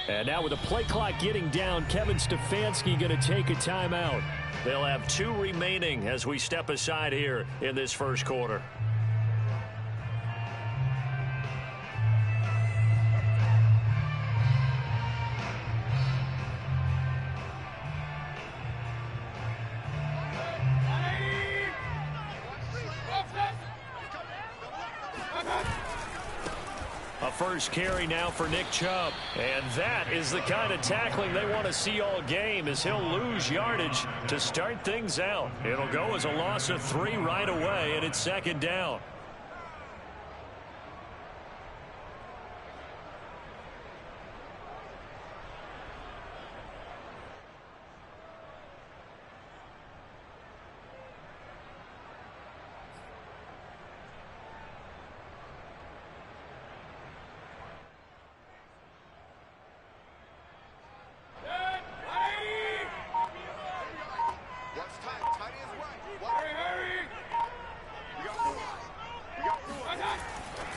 And now with the play clock getting down, Kevin Stefanski going to take a timeout. They'll have 2 remaining as we step aside here in this first quarter. A first carry now for Nick Chubb. And that is the kind of tackling they want to see all game, as he'll lose yardage to start things out. It'll go as a loss of 3 right away, and it's second down.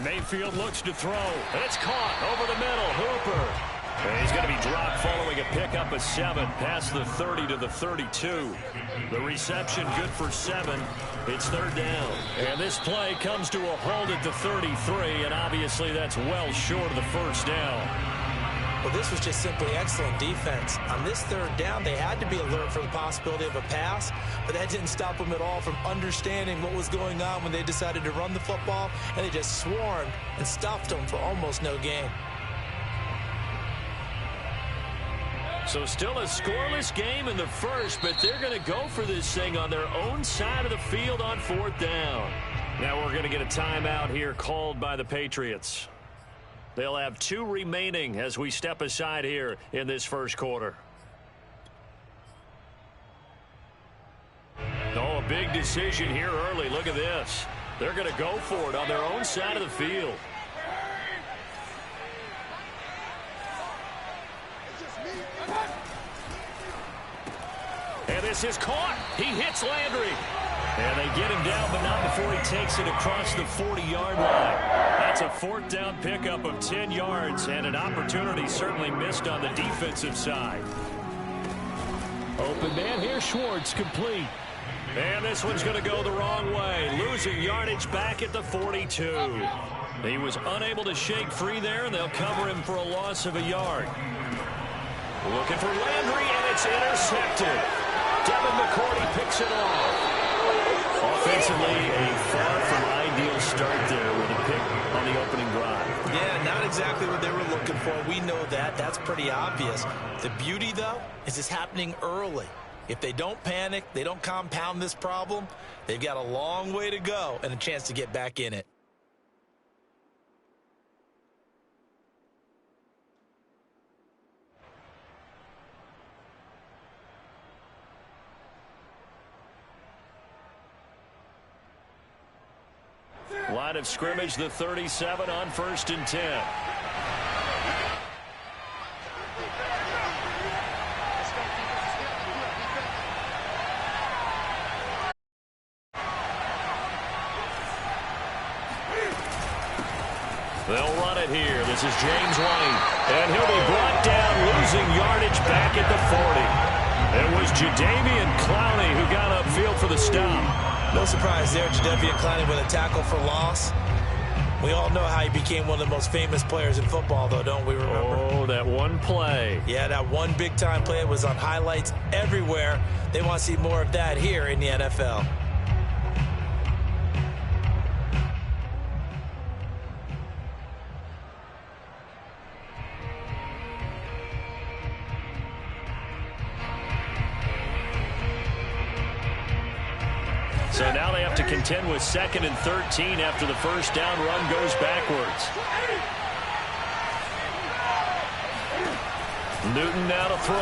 Mayfield looks to throw, and it's caught over the middle. Hooper. And he's going to be dropped following a pickup of 7 past the 30 to the 32. The reception good for 7. It's third down. And this play comes to a halt at the 33, and obviously that's well short of the first down. Well, this was just simply excellent defense. On this third down, they had to be alert for the possibility of a pass, but that didn't stop them at all from understanding what was going on when they decided to run the football, and they just swarmed and stopped them for almost no gain. So still a scoreless game in the first, but they're going to go for this thing on their own side of the field on fourth down. Now we're going to get a timeout here called by the Patriots. They'll have 2 remaining as we step aside here in this first quarter. Oh, a big decision here early. Look at this. They're going to go for it on their own side of the field. And this is caught. He hits Landry. And they get him down, but not before he takes it across the 40-yard line. That's a fourth down pickup of 10 yards, and an opportunity certainly missed on the defensive side. Open man here, Schwartz, complete. And this one's going to go the wrong way, losing yardage back at the 42. He was unable to shake free there, and they'll cover him for a loss of a yard. Looking for Landry, and it's intercepted. Devin McCourty picks it off. Offensively, a far from ideal start there with a pick on the opening drive. Yeah, not exactly what they were looking for. We know that. That's pretty obvious. The beauty, though, is it's happening early. If they don't panic, they don't compound this problem, they've got a long way to go and a chance to get back in it. Line of scrimmage, the 37 on 1st and 10. They'll run it here. This is James White. And he'll be brought down, losing yardage back at the 40. It was Jadeveon Clowney who got upfield for the stop. No surprise there, Jadeveon Clowney with a tackle for loss. We all know how he became one of the most famous players in football, though, don't we remember? Oh, that one play. Yeah, that one big-time play was on highlights everywhere. They want to see more of that here in the NFL. So now they have to contend with 2nd and 13 after the first down run goes backwards. Newton now to throw.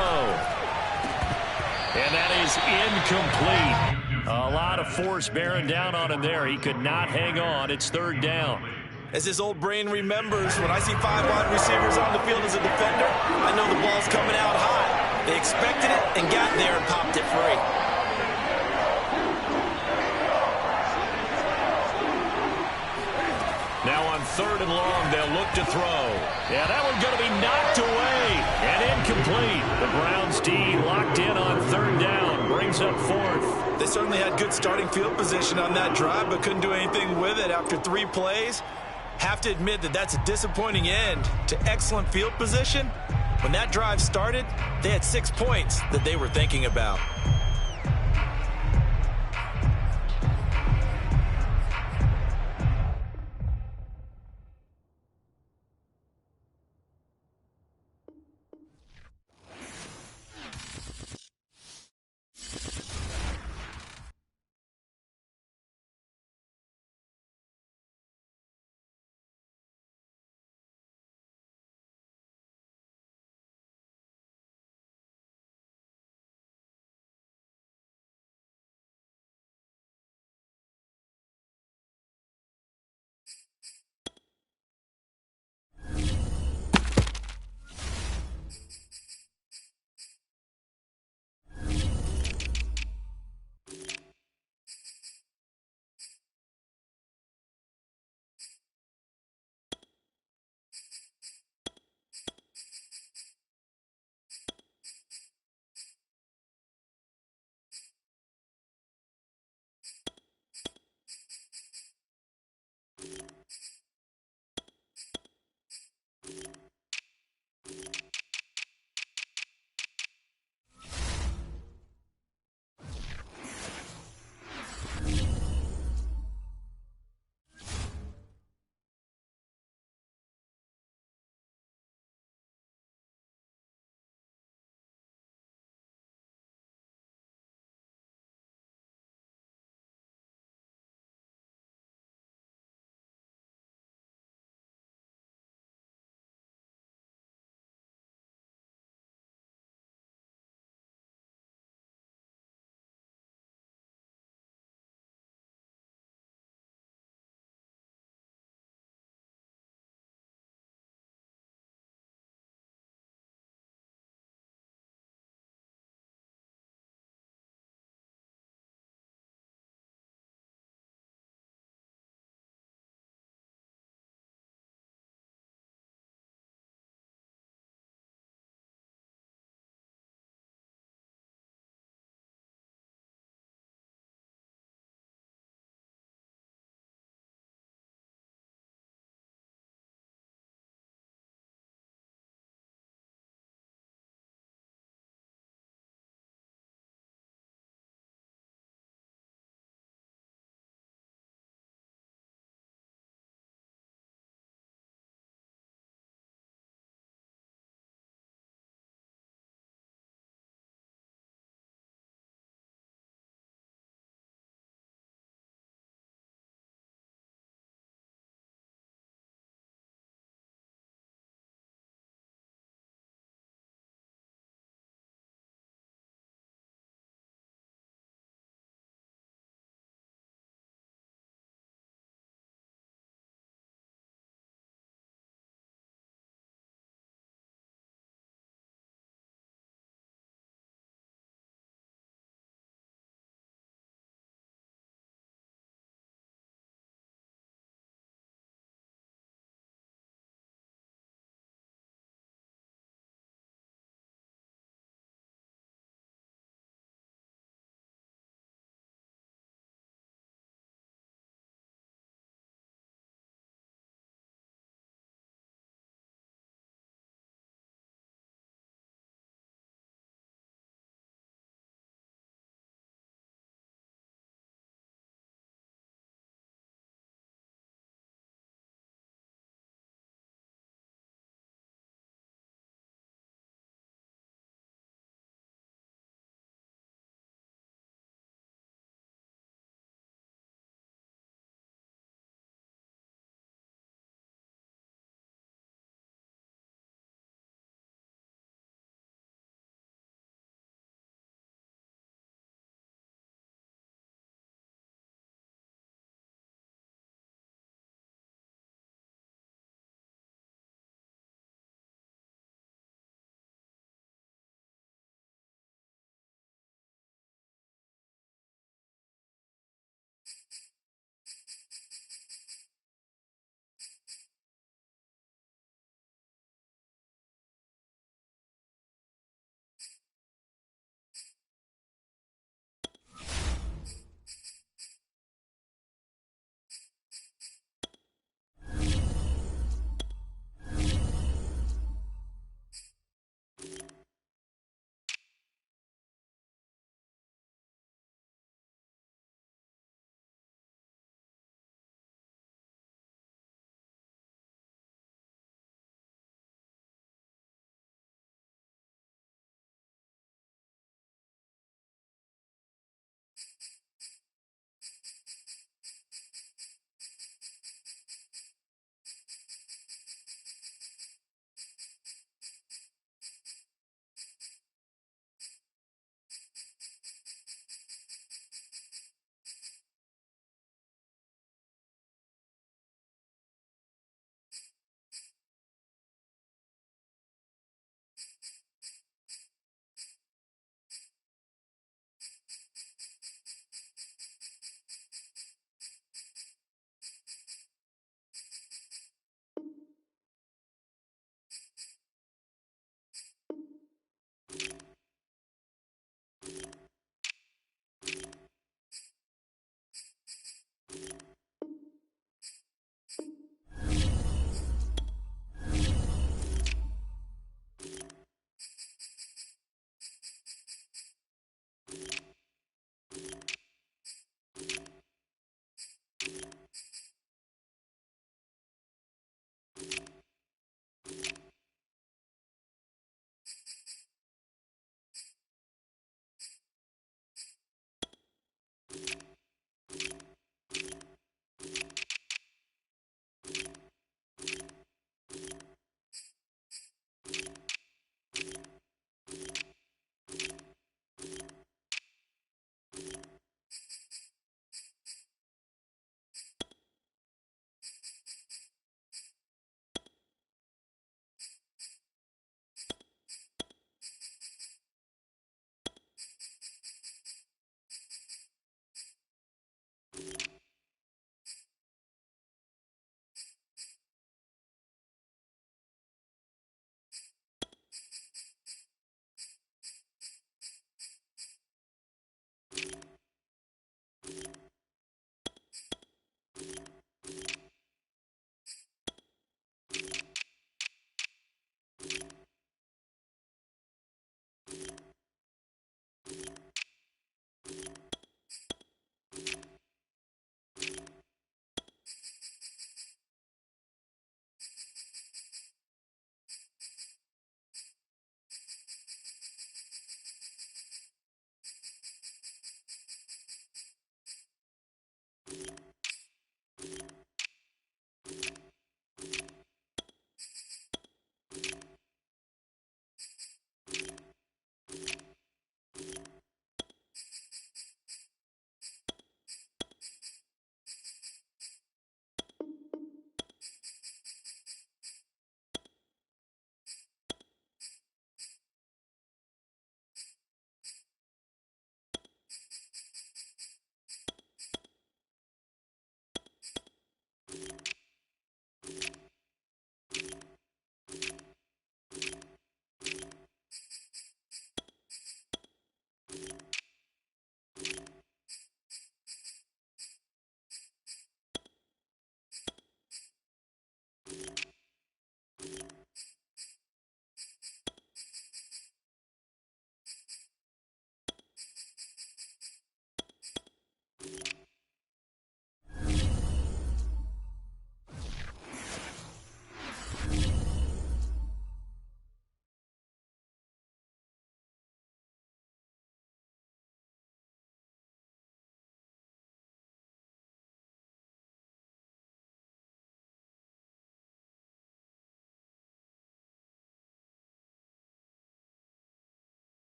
And that is incomplete. A lot of force bearing down on him there. He could not hang on. It's 3rd down. As his old brain remembers, when I see 5 wide receivers on the field as a defender, I know the ball's coming out high. They expected it and got there and popped it free. Now on on 3rd and long. They'll look to throw. Yeah, that one's going to be knocked away and incomplete. The Browns D locked in on 3rd down. Brings up 4th. They certainly had good starting field position on that drive, but couldn't do anything with it after 3 plays. Have to admit that that's a disappointing end to excellent field position. When that drive started, they had 6 points that they were thinking about.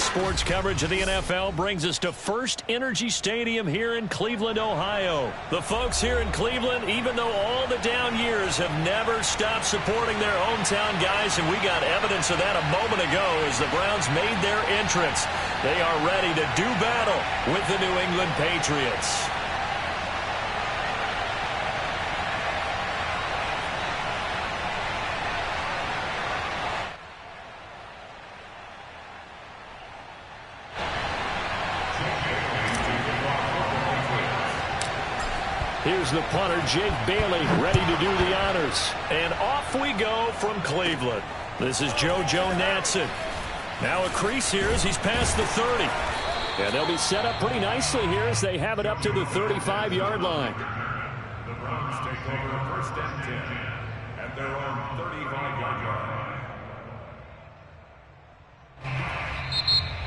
sports coverage of the NFL brings us to First Energy Stadium here in Cleveland, Ohio. The folks here in Cleveland, even though all the down years, have never stopped supporting their hometown guys, and we got evidence of that a moment ago as the Browns made their entrance. They are ready to do battle with the New England Patriots. Here's the punter, Jake Bailey, ready to do the honors. And off we go from Cleveland. This is JoJo Natson. Now a crease here as he's past the 30. And they'll be set up pretty nicely here as they have it up to the 35-yard line. The Browns take over first and 10 at their own 35-yard line.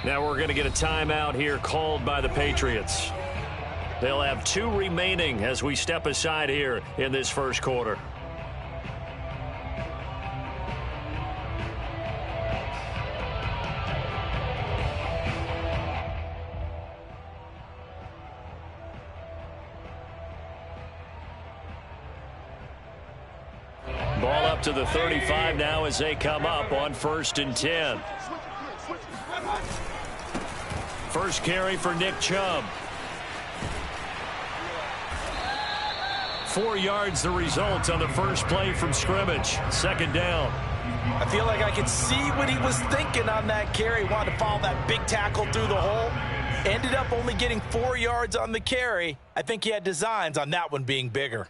Now we're going to get a timeout here called by the Patriots. They'll have 2 remaining as we step aside here in this first quarter. Ball up to the 35 now as they come up on 1st and 10. First carry for Nick Chubb. 4 yards the result on the first play from scrimmage. 2nd down. I feel like I could see what he was thinking on that carry. Wanted to follow that big tackle through the hole. Ended up only getting 4 yards on the carry. I think he had designs on that one being bigger.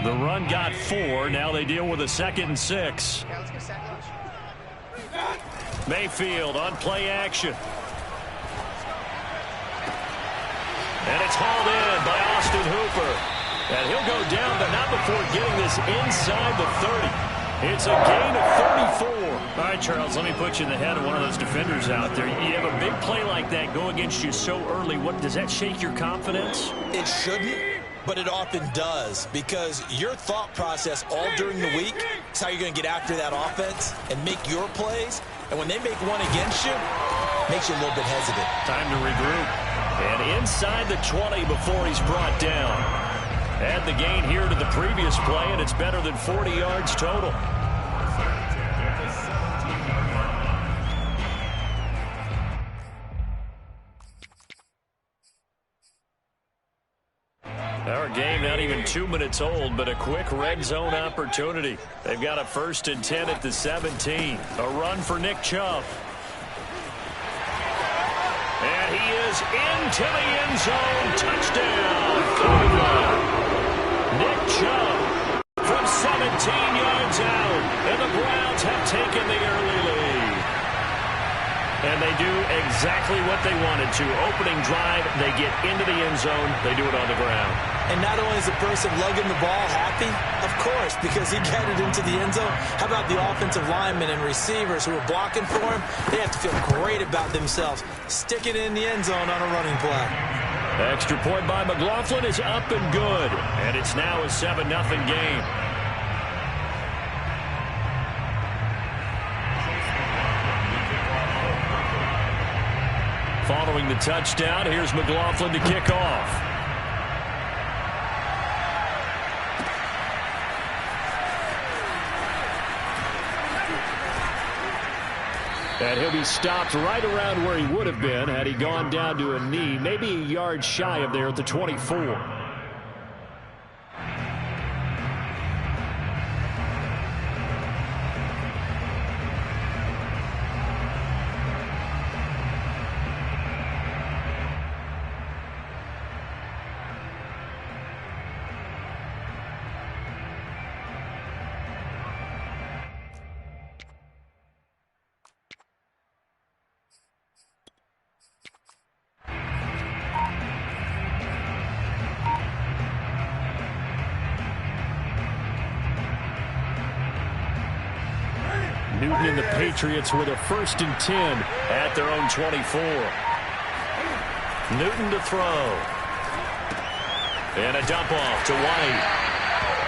The run got 4. Now they deal with a 2nd and 6. Mayfield on play action. And it's hauled in by Austin Hooper. And he'll go down, but not before getting this inside the 30. It's a gain of 34. All right, Charles, let me put you in the head of one of those defenders out there. You have a big play like that go against you so early. What does that shake your confidence? It shouldn't, but it often does, because your thought process all during the week is how you're going to get after that offense and make your plays. And when they make one against you, it makes you a little bit hesitant. Time to regroup. And inside the 20 before he's brought down. Add the gain here to the previous play, and it's better than 40 yards total. Our game not even 2 minutes old, but a quick red zone opportunity. They've got a 1st and 10 at the 17. A run for Nick Chubb. And he is into the end zone. Touchdown. Nick Chubb from 17 yards out. And the Browns have taken the early lead. And they do exactly what they wanted to. Opening drive, they get into the end zone. They do it on the ground. And not only is the person lugging the ball happy, of course, because he got it into the end zone. How about the offensive linemen and receivers who are blocking for him? They have to feel great about themselves. Stick it in the end zone on a running play. Extra point by McLaughlin is up and good. And it's now a 7-0 game. Following the touchdown, here's McLaughlin to kick off. And he'll be stopped right around where he would have been had he gone down to a knee, maybe a yard shy of there at the 24. Newton and the Patriots with a 1st and 10 at their own 24. Newton to throw. And a dump off to White.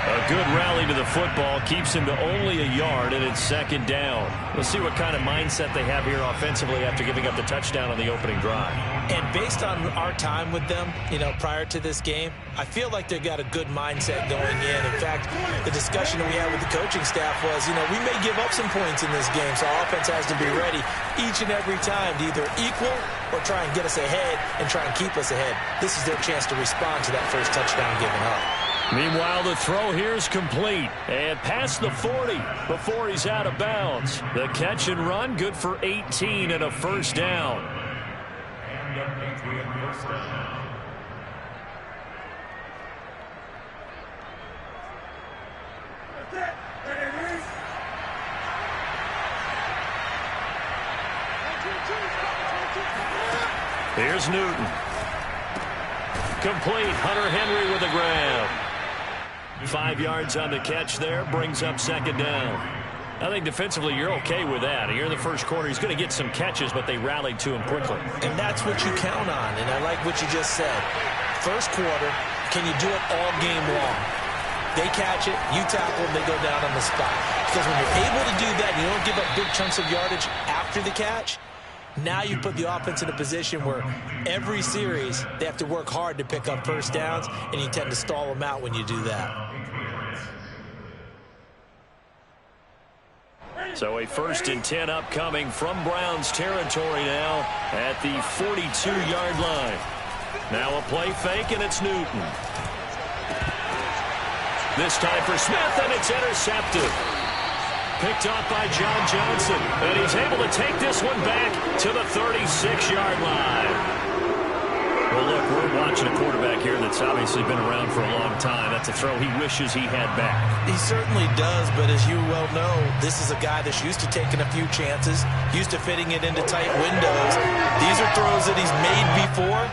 A good rally to the football keeps him to only a yard, and it's second down. We'll see what kind of mindset they have here offensively after giving up the touchdown on the opening drive. And based on our time with them, prior to this game, I feel like they've got a good mindset going in. In fact, the discussion that we had with the coaching staff was, we may give up some points in this game, so our offense has to be ready each and every time to either equal or try and get us ahead and try and keep us ahead. This is their chance to respond to that first touchdown given up. Meanwhile, the throw here is complete and past the 40 before he's out of bounds. The catch and run, good for 18 and a first down. And a Patriot first down. Here's Newton. Complete. Hunter Henry with a grab. 5 yards on the catch there. Brings up second down. I think defensively you're okay with that. Here in the first quarter, he's going to get some catches, but they rallied to him quickly. And that's what you count on, and I like what you just said. First quarter, can you do it all game long? They catch it, you tackle them, they go down on the spot. Because when you're able to do that, and you don't give up big chunks of yardage after the catch, now you put the offense in a position where every series they have to work hard to pick up first downs, and you tend to stall them out when you do that. So a 1st and 10 upcoming from Browns territory now at the 42-yard line. Now a play fake, and it's Newton. This time for Smith, and it's intercepted. Picked off by John Johnson, and he's able to take this one back to the 36-yard line. Well, look, we're watching a quarterback here that's obviously been around for a long time. That's a throw he wishes he had back. He certainly does, but as you well know, this is a guy that's used to taking a few chances, used to fitting it into tight windows. These are throws that he's made before.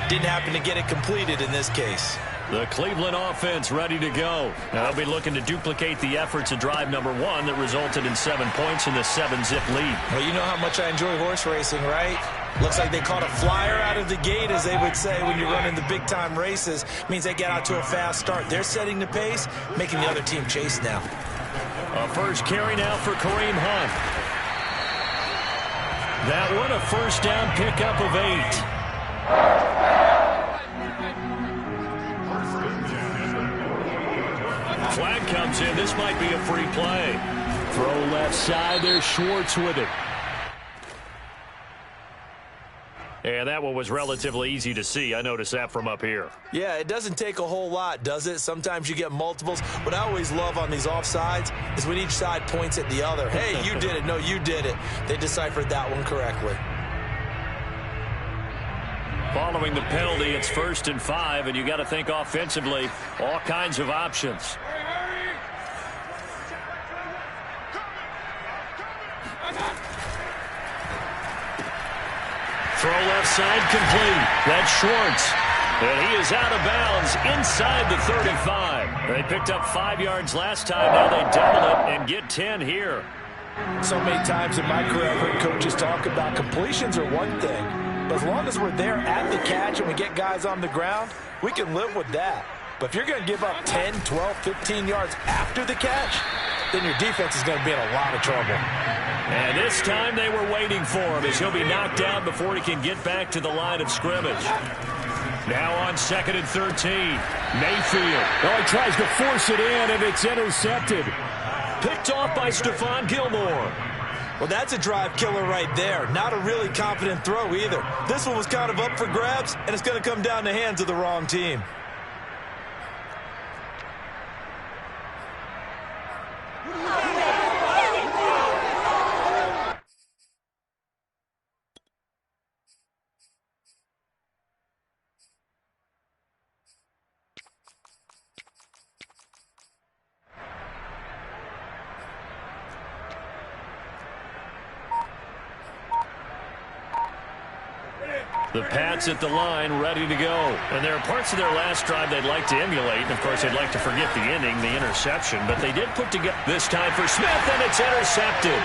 Didn't happen to get it completed in this case. The Cleveland offense ready to go. Now they'll be looking to duplicate the efforts of drive number 1 that resulted in 7 points in the 7-zip lead. Well, you know how much I enjoy horse racing, right? Looks like they caught a flyer out of the gate, as they would say when you're running the big-time races. Means they get out to a fast start. They're setting the pace, making the other team chase now. A first carry now for Kareem Hunt. That one, a first down pickup of 8. Flag comes in. This might be a free play. Throw left side. There's Schwartz with it. And that one was relatively easy to see. I noticed that from up here. Yeah, it doesn't take a whole lot, does it? Sometimes you get multiples. What I always love on these offsides is when each side points at the other. Hey, you did it. No, you did it. They deciphered that one correctly. Following the penalty, it's 1st and 5, and you got to think offensively, all kinds of options. Throw left side complete. That's Schwartz. And he is out of bounds inside the 35. They picked up 5 yards last time. Now they double it and get 10 here. So many times in my career, I've heard coaches talk about completions are one thing. But as long as we're there at the catch and we get guys on the ground, we can live with that. But if you're going to give up 10, 12, 15 yards after the catch, then your defense is going to be in a lot of trouble. And this time they were waiting for him as he'll be knocked down before he can get back to the line of scrimmage. Now on 2nd and 13. Mayfield. Oh, he tries to force it in, and it's intercepted. Picked off by Stephon Gilmore. Well, that's a drive killer right there. Not a really confident throw either. This one was kind of up for grabs, and it's going to come down the hands of the wrong team. The Pats at the line, ready to go. And there are parts of their last drive they'd like to emulate. And, of course, they'd like to forget the ending, the interception. But they did put together this time for Smith, and it's intercepted.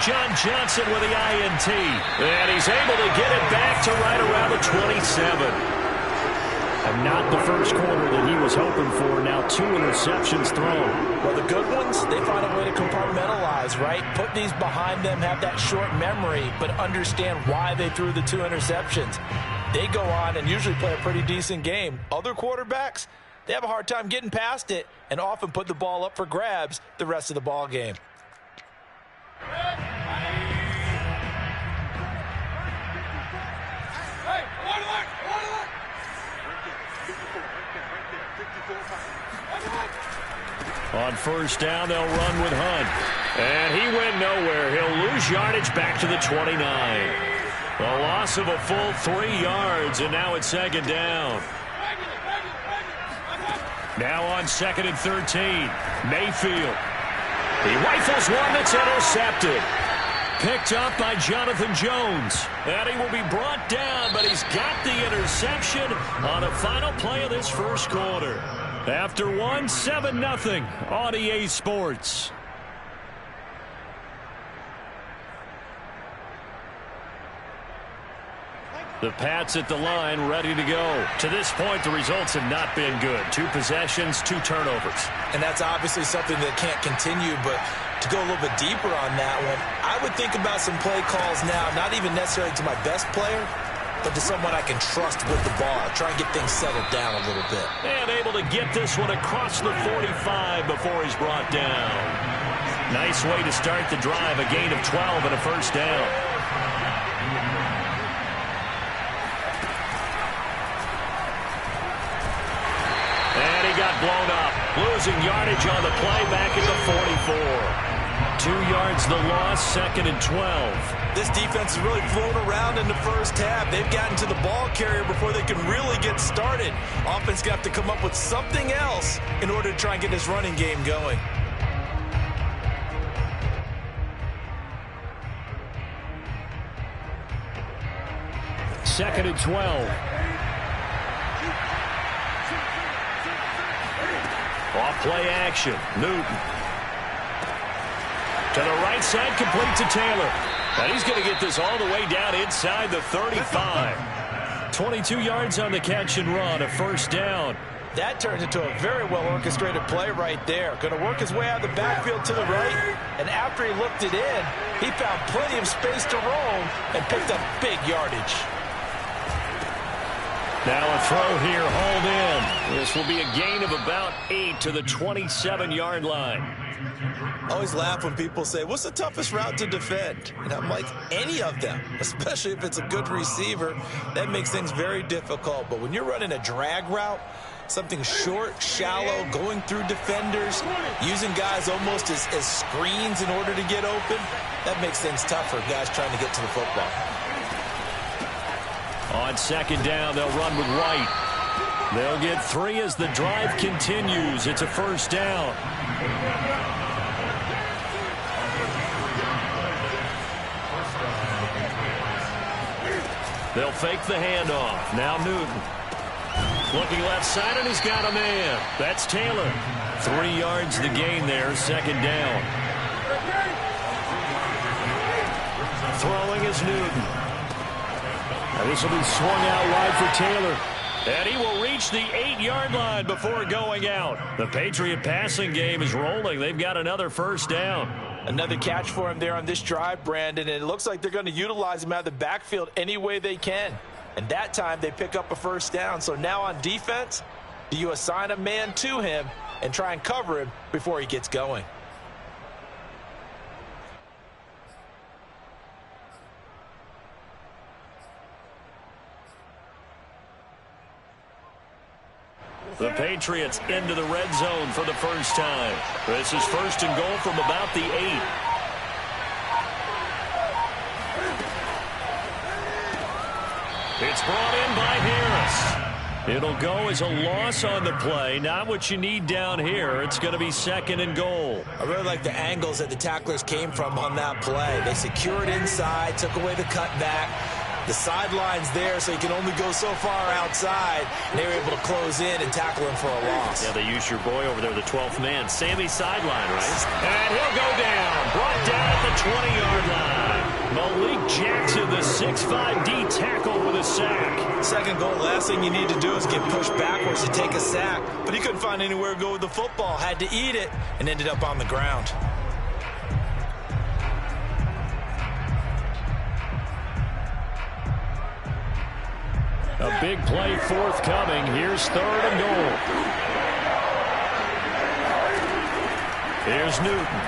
John Johnson with the INT. And he's able to get it back to right around the 27. And not the first quarter that he was hoping for. Now 2 interceptions thrown. Well, the good ones, they find a way to compartmentalize, right? Put these behind them, have that short memory, but understand why they threw the 2 interceptions. They go on and usually play a pretty decent game. Other quarterbacks, they have a hard time getting past it and often put the ball up for grabs the rest of the ball game. On first down, they'll run with Hunt. And he went nowhere. He'll lose yardage back to the 29. A loss of a full 3 yards, and now it's second down. Now on 2nd and 13, Mayfield. He rifles one that's intercepted. Picked up by Jonathan Jones. And he will be brought down, but he's got the interception on the final play of this first quarter. After 1, 7-0 on EA Sports. The Pats at the line, ready to go. To this point, the results have not been good. 2 possessions, 2 turnovers. And that's obviously something that can't continue, but to go a little bit deeper on that one, I would think about some play calls now, not even necessarily to my best player, but to someone I can trust with the ball. Try and get things settled down a little bit. And able to get this one across the 45 before he's brought down. Nice way to start the drive, a gain of 12 and a first down. And he got blown up. Losing yardage on the play back at the 44. 2 yards the loss, 2nd and 12. This defense has really flown around in the first half. They've gotten to the ball carrier before they can really get started. Offense got to come up with something else in order to try and get this running game going. Second and 12. Off play action. Newton. To the right side, complete to Taylor. And he's going to get this all the way down inside the 35. 22 yards on the catch and run, a first down. That turns into a very well-orchestrated play right there. Going to work his way out of the backfield to the right. And after he looked it in, he found plenty of space to roam and picked up big yardage. Now a throw here, hauled in. This will be a gain of about 8 to the 27-yard line. I always laugh when people say, what's the toughest route to defend? And I'm like, any of them, especially if it's a good receiver. That makes things very difficult. But when you're running a drag route, something short, shallow, going through defenders, using guys almost as screens in order to get open, that makes things tough for guys trying to get to the football. On second down, they'll run with White. They'll get 3 as the drive continues. It's a first down. They'll fake the handoff. Now Newton. Looking left side, and he's got a man. That's Taylor. 3 yards the gain there, second down. Throwing is Newton. And this will be swung out wide for Taylor. And he will reach the 8-yard line before going out. The Patriot passing game is rolling. They've got another first down. Another catch for him there on this drive, Brandon, and it looks like they're going to utilize him out of the backfield any way they can. And that time they pick up a first down. So now on defense, do you assign a man to him and try and cover him before he gets going? The Patriots into the red zone for the first time. This is first and goal from about the 8. It's brought in by Harris. It'll go as a loss on the play. Not what you need down here. It's going to be second and goal. I really like the angles that the tacklers came from on that play. They secured inside, took away the cutback. The sideline's there, so he can only go so far outside. And they were able to close in and tackle him for a loss. Yeah, they used your boy over there, the 12th man. Sammy sideline, right? And he'll go down. Brought down at the 20-yard line. Malik Jackson, the 6'5" D tackle with a sack. Second goal, last thing you need to do is get pushed backwards to take a sack. But he couldn't find anywhere to go with the football. Had to eat it and ended up on the ground. A big play forthcoming. Here's 3rd and goal. Here's Newton.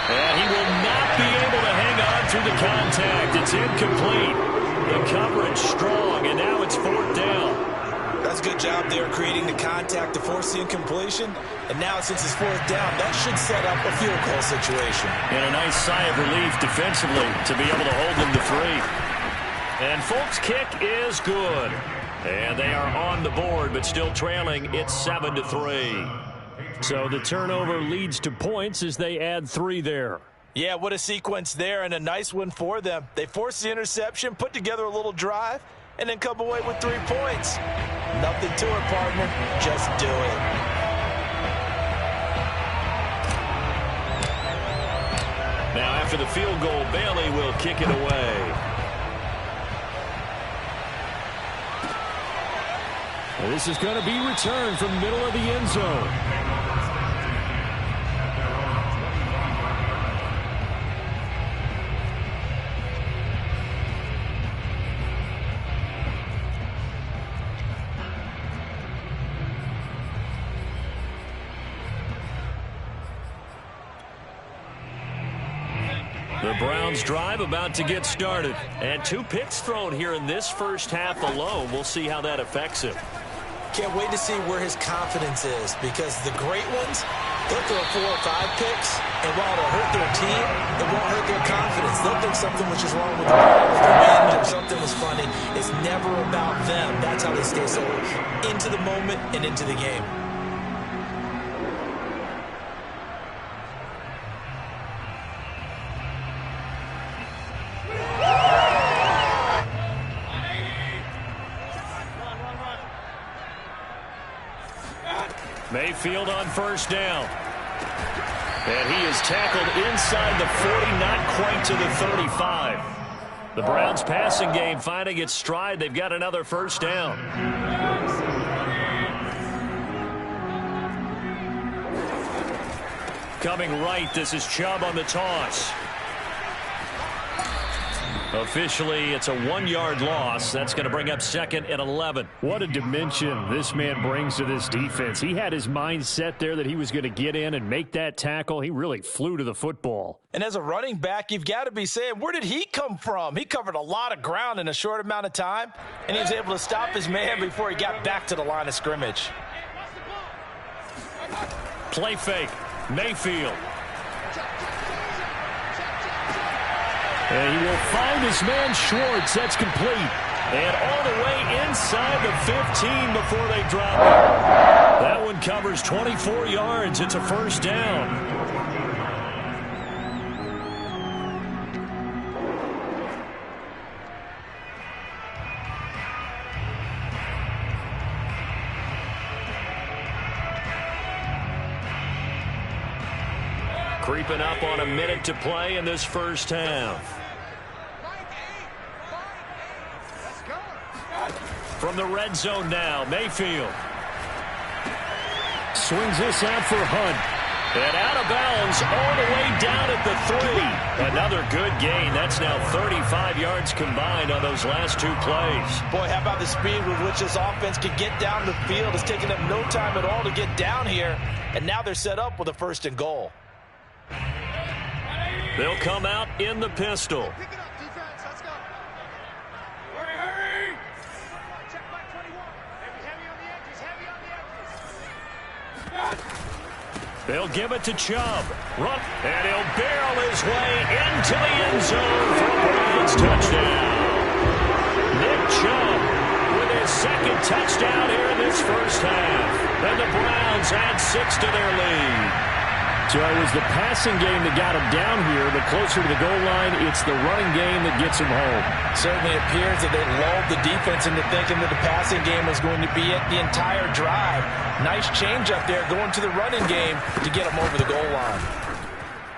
And he will not be able to hang on through the contact. It's incomplete. The coverage strong, and now it's 4th down. That's a good job there creating the contact to force the incompletion. And now since it's 4th down, that should set up a field goal situation. And a nice sigh of relief defensively to be able to hold them to 3. And Folk's kick is good. And they are on the board, but still trailing. It's 7-3. So the turnover leads to points as they add 3 there. Yeah, what a sequence there, and a nice one for them. They forced the interception, put together a little drive, and then come away with 3 points. Nothing to it, partner. Just do it. Now after the field goal, Bailey will kick it away. Well, this is going to be returned from the middle of the end zone. The Browns drive about to get started. And 2 picks thrown here in this first half alone. We'll see how that affects him. Can't wait to see where his confidence is, because the great ones, they'll throw 4 or 5 picks, and while it'll hurt their team, it won't hurt their confidence. They'll think something was just wrong with the wind or something was funny. It's never about them. That's how they stay so into the moment and into the game. Mayfield on 1st down. And he is tackled inside the 40, not quite to the 35. The Browns passing game finding its stride. They've got another 1st down. Coming right, this is Chubb on the toss. Officially, it's a 1-yard loss. That's going to bring up 2nd and 11. What a dimension this man brings to this defense. He had his mind set there that he was going to get in and make that tackle. He really flew to the football. And as a running back, you've got to be saying, where did he come from? He covered a lot of ground in a short amount of time, and he was able to stop his man before he got back to the line of scrimmage. Play fake. Mayfield. And he will find his man Schwartz. That's complete. And all the way inside the 15 before they drop it. That one covers 24 yards. It's a 1st down. Creeping up on a minute to play in this first half. From the red zone now, Mayfield. Swings this out for Hunt. And out of bounds all the way down at the 3. Another good gain. That's now 35 yards combined on those last 2 plays. Boy, how about the speed with which this offense could get down the field? It's taken them no time at all to get down here. And now they're set up with a 1st and goal. They'll come out in the pistol. Pick it up, defense. Let's go. Hurry! Check by 21. Heavy on the edges. Heavy on the edges. They'll give it to Chubb. Run, and he'll barrel his way into the end zone for a Browns touchdown. Nick Chubb with his 2nd touchdown here in this first half. And the Browns add 6 to their lead. So it was the passing game that got him down here, but closer to the goal line, it's the running game that gets him home. Certainly appears that they lulled the defense into thinking that the passing game was going to be it the entire drive. Nice change up there going to the running game to get him over the goal line.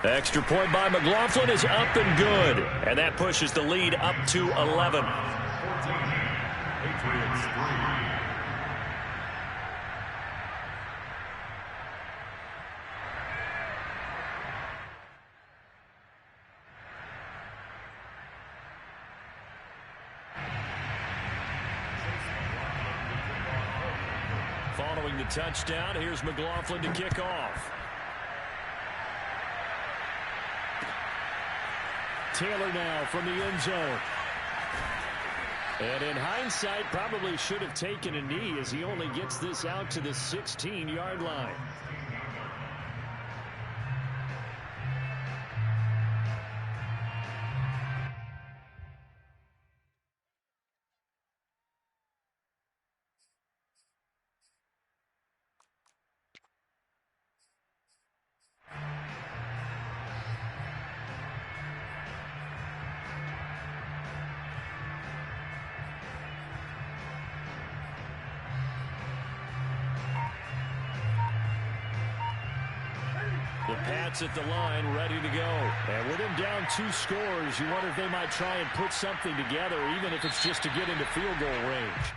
Extra point by McLaughlin is up and good. And that pushes the lead up to 11. 14, Patriots 3. Following the touchdown, here's McLaughlin to kick off. Taylor now from the end zone. And in hindsight, probably should have taken a knee as he only gets this out to the 16-yard line. The Pats at the line, ready to go. And with him down 2 scores, you wonder if they might try and put something together, even if it's just to get into field goal range.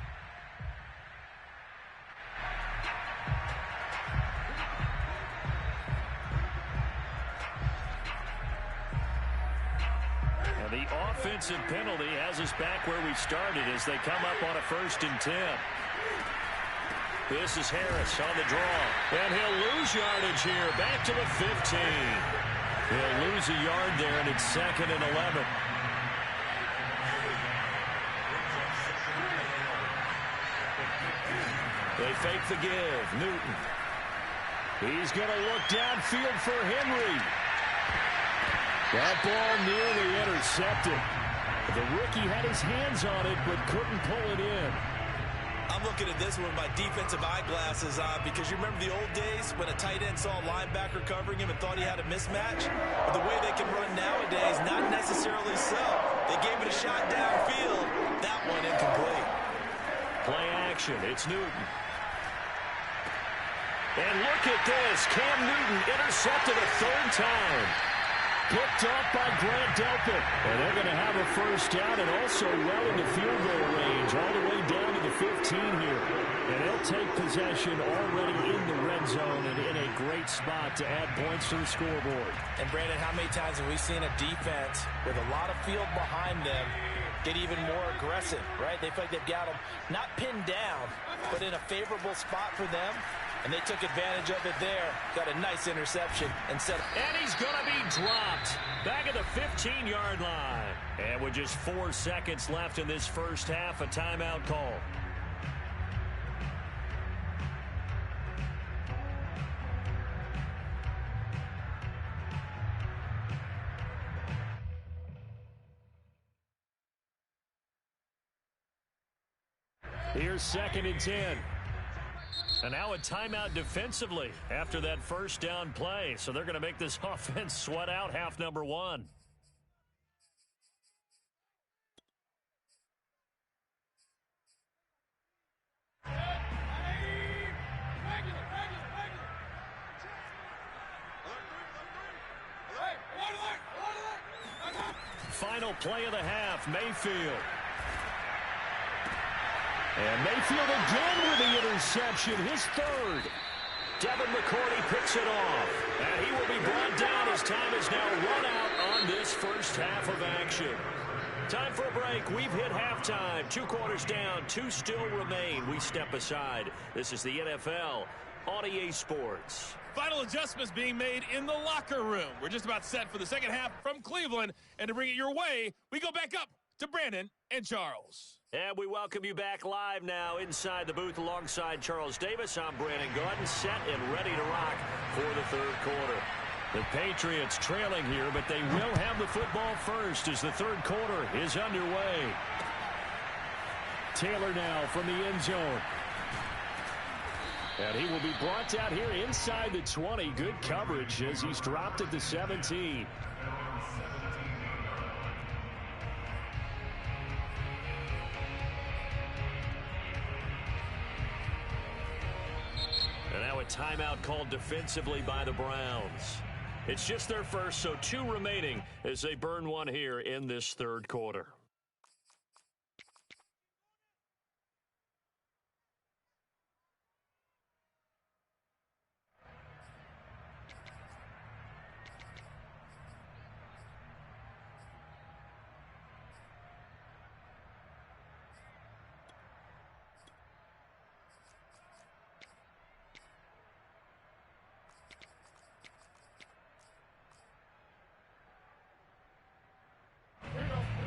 And the offensive penalty has us back where we started as they come up on a 1st and 10. This is Harris on the draw. And he'll lose yardage here. Back to the 15. He'll lose a yard there, and it's 2nd and 11. They fake the give. Newton. He's going to look downfield for Henry. That ball nearly intercepted. The rookie had his hands on it, but couldn't pull it in. I'm looking at this one with my defensive eyeglasses on because you remember the old days when a tight end saw a linebacker covering him and thought he had a mismatch? But the way they can run nowadays, not necessarily so. They gave it a shot downfield. That one incomplete. Play action. It's Newton. And look at this. Cam Newton intercepted a 3rd time. Picked off by Grant Delpit. And they're going to have a 1st down and also well into field goal range all the way down to the 15 here. And they'll take possession already in the red zone and in a great spot to add points to the scoreboard. And, Brandon, how many times have we seen a defense with a lot of field behind them get even more aggressive, right? They feel like they've got them not pinned down, but in a favorable spot for them. And they took advantage of it there. Got a nice interception and set. And he's going to be dropped back at the 15-yard line. And with just 4 seconds left in this first half, a timeout call. Here's 2nd and 10. And now a timeout defensively after that 1st down play. So they're going to make this offense sweat out half number 1. Final play of the half, Mayfield. And Mayfield again with the interception, his 3rd. Devin McCourty picks it off. And he will be brought down as time is now run out on this first half of action. Time for a break. We've hit halftime. 2 quarters down, 2 still remain. We step aside. This is the NFL on EA Sports. Final adjustments being made in the locker room. We're just about set for the second half from Cleveland. And to bring it your way, we go back up to Brandon and Charles. And we welcome you back live now inside the booth alongside Charles Davis. I'm Brandon Gaudin, set and ready to rock for the 3rd quarter. The Patriots trailing here, but they will have the football first as the 3rd quarter is underway. Taylor now from the end zone. And he will be brought out here inside the 20. Good coverage as he's dropped at the 17. And now a timeout called defensively by the Browns. It's just their first, so 2 remaining as they burn one here in this third quarter.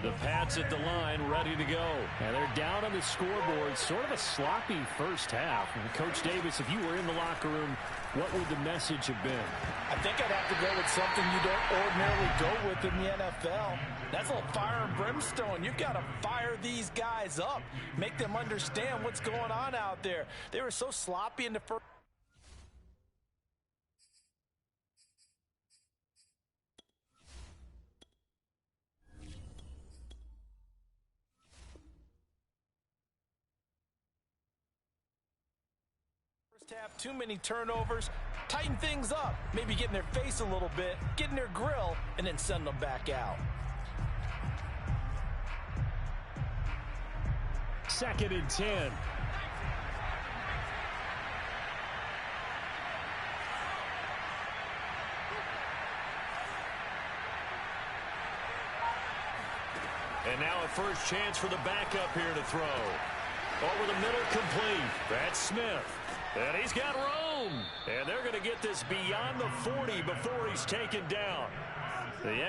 The Pats at the line, ready to go. And they're down on the scoreboard. Sort of a sloppy first half. And Coach Davis, if you were in the locker room, what would the message have been? I think I'd have to go with something you don't ordinarily go with in the NFL. That's a little fire and brimstone. You've got to fire these guys up. Make them understand what's going on out there. They were so sloppy in the first. Have too many turnovers, tighten things up, maybe get in their face a little bit, get in their grill, and then send them back out. 2nd and 10. And now a first chance for the backup here to throw. Over the middle, complete. That's Smith. And he's got room. And they're going to get this beyond the 40 before he's taken down. The